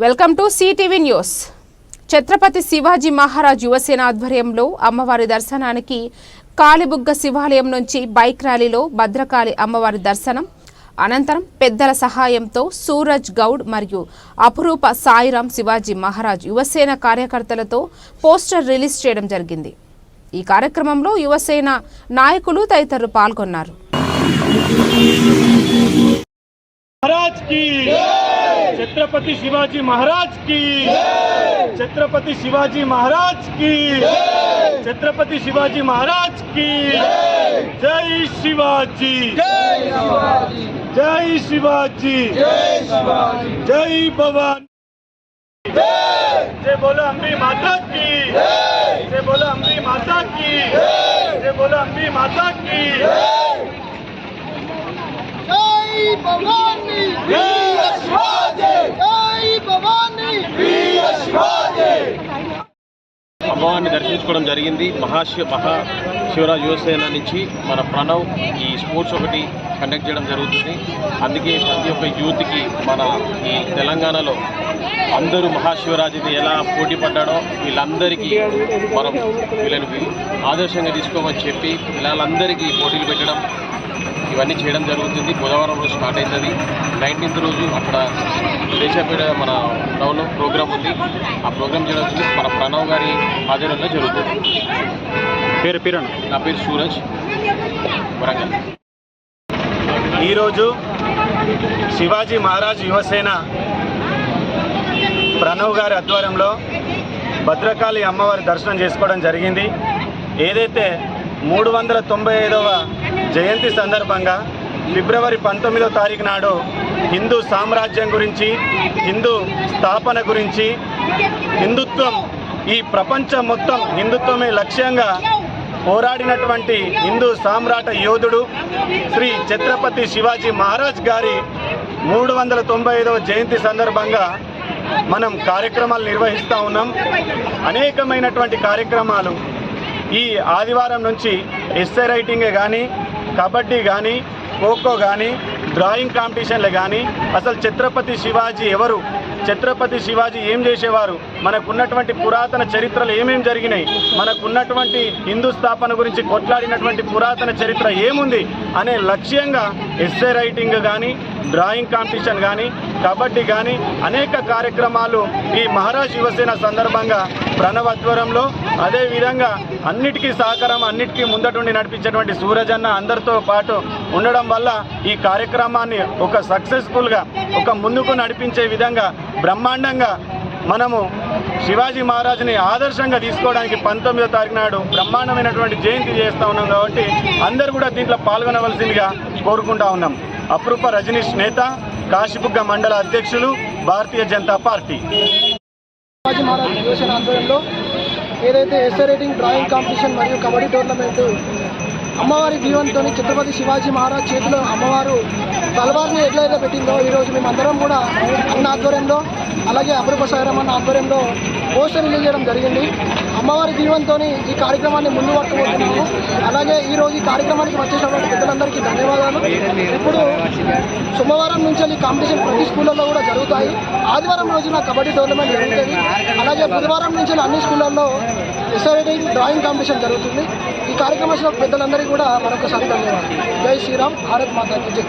Welcome to CTV news. Chhatrapati Shivaji Maharaj Yuvasena ఆధ్వర్యంలో అమ్మవారి దర్శనానికి కాళీబుగ్గ శివాలయం నుంచి బైక్ ర్యాలీలో భద్రకాళి అమ్మవారి దర్శనం అనంతరం పెద్దల సహాయంతో సూరజ్ గౌడ్ మరియు అపురూప సాయిరాం శివాజీ మహారాజ్ యువసేన కార్యకర్తలతో పోస్టర్ రిలీజ్ చేయడం జరిగింది. ఈ కార్యక్రమంలో యువసేన నాయకులు తదితరులు పాల్గొన్నారు. छत्रपति शिवाजी महाराज की, छत्रपति शिवाजी महाराज की, छत्रपति शिवाजी महाराज की जय शिवाजी, जय शिवाजी, जय भवानी, जय बोलो अम्बी माता की, जय बोलो अम्बी माता की, जय बोलो अम्बी माता की, जय भवानी, वीर शिवाजी, जय भवानी, वीर शिवाजी. అమ్మవారిని దర్శించుకోవడం జరిగింది. మహాశివరాజ్ యువసేన నుంచి మన ప్రణవ్ ఈ స్పోర్ట్స్ ఒకటి కండక్ట్ చేయడం జరుగుతుంది. అందుకే ప్రతి ఒక్క యూత్కి మన ఈ తెలంగాణలో అందరూ మహాశివరాజుని ఎలా పోటీ పడ్డాడో వీళ్ళందరికీ మనం వీళ్ళని ఆదర్శంగా తీసుకోమని చెప్పి పిల్లలందరికీ పోటీలు పెట్టడం ఇవన్నీ చేయడం జరుగుతుంది. బుధవారం రోజు స్టార్ట్ అవుతుంది. 19th రోజు అక్కడ దేశపేట మన టౌన్లో ప్రోగ్రామ్ ఉంది. ఆ ప్రోగ్రామ్ చేయడం మన ప్రణవ్ గారి ఆధ్వర్యంలో జరుగుతుంది. నా పేరు సూరజ్, వరంగల్. ఈరోజు శివాజీ మహారాజ్ యువసేన ప్రణవ్ గారి ఆధ్వర్యంలో భద్రకాళి అమ్మవారి దర్శనం చేసుకోవడం జరిగింది. ఏదైతే 395వ జయంతి సందర్భంగా ఫిబ్రవరి 19వ తారీఖు నాడు హిందూ సామ్రాజ్యం గురించి, హిందూ స్థాపన గురించి, హిందుత్వం ఈ ప్రపంచం మొత్తం హిందుత్వమే లక్ష్యంగా పోరాడినటువంటి హిందూ సామ్రాట యోధుడు శ్రీ ఛత్రపతి శివాజీ మహారాజ్ గారి 395వ జయంతి సందర్భంగా మనం కార్యక్రమాలు నిర్వహిస్తూ ఉన్నాం. అనేకమైనటువంటి కార్యక్రమాలు ఈ ఆదివారం నుంచి ఎస్సే రైటింగే కానీ, కబడ్డీ కానీ, ఖోఖో కానీ, డ్రాయింగ్ కాంపిటీషన్లు కానీ, అసలు ఛత్రపతి శివాజీ ఎవరు, ఛత్రపతి శివాజీ ఏం చేసేవారు, మనకున్నటువంటి పురాతన చరిత్రలు ఏమేమి జరిగినాయి, మనకున్నటువంటి హిందూ స్థాపన గురించి కొట్లాడినటువంటి పురాతన చరిత్ర ఏముంది అనే లక్ష్యంగా ఎస్సే రైటింగ్ కానీ, డ్రాయింగ్ కాంపిటీషన్ కానీ, కబడ్డీ కానీ అనేక కార్యక్రమాలు ఈ మహారాజ్ యువసేన సందర్భంగా ప్రణవ్ ఆధ్వర్యంలో, అదేవిధంగా అన్నిటికీ సహకారం అన్నిటికీ ముందటుండి నడిపించేటువంటి సూరజ్ అన్న అందరితో పాటు ఉండడం వల్ల ఈ కార్యక్రమాన్ని ఒక సక్సెస్ఫుల్గా ఒక ముందుకు నడిపించే విధంగా బ్రహ్మాండంగా మనము శివాజీ మహారాజుని ఆదర్శంగా తీసుకోవడానికి 19వ తారీఖు నాడు బ్రహ్మాండమైనటువంటి జయంతి చేస్తూ ఉన్నాం. కాబట్టి అందరూ కూడా దీంట్లో పాల్గొనవలసిందిగా కోరుకుంటా ఉన్నాం. అపురూప రజనీష్ నేత, కాశీబుగ్గ మండల అధ్యక్షులు, భారతీయ జనతా పార్టీ. శివాజీ మహారాజ్ యువసేన ఆధ్వర్యంలో ఏదైతే ఎస్సే రైటింగ్, డ్రాయింగ్ కాంపిటీషన్ మరియు కబడ్డీ టోర్నమెంటు అమ్మవారి దీవెనతో ఛత్రపతి శివాజీ మహారాజ్ చేతిలో అమ్మవారు తలవారిని ఎట్లయితే పెట్టిందో ఈరోజు మేమందరం కూడా అన్న ఆధ్వర్యంలో అలాగే అపురూప సాయిరాం అన్న ఆధ్వర్యంలో పోస్టర్ రిలీజ్ చేయడం జరిగింది. అమ్మవారి దీవెనతో ఈ కార్యక్రమాన్ని ముందు పట్టుకుంటున్నాము. అలాగే ఈరోజు ఈ కార్యక్రమానికి వచ్చేసినటువంటి పెద్దలందరికీ ధన్యవాదాలు. ఇప్పుడు సోమవారం నుంచి ఈ కాంపిటీషన్ ప్రతి స్కూళ్ళల్లో కూడా జరుగుతాయి. ఆదివారం రోజున కబడ్డీ టోర్నమెంట్ జరుగుతుంది. అలాగే బుధవారం నుంచి అన్ని స్కూళ్ళల్లో ఎస్సే రైటింగ్, డ్రాయింగ్ కాంపిటీషన్ జరుగుతుంది. ఈ కార్యక్రమంలో పెద్దలందరికీ కూడా మరొకసారి ధన్యవాదాలు. జై శ్రీరామ్, భారత్ మాతా కీ జై.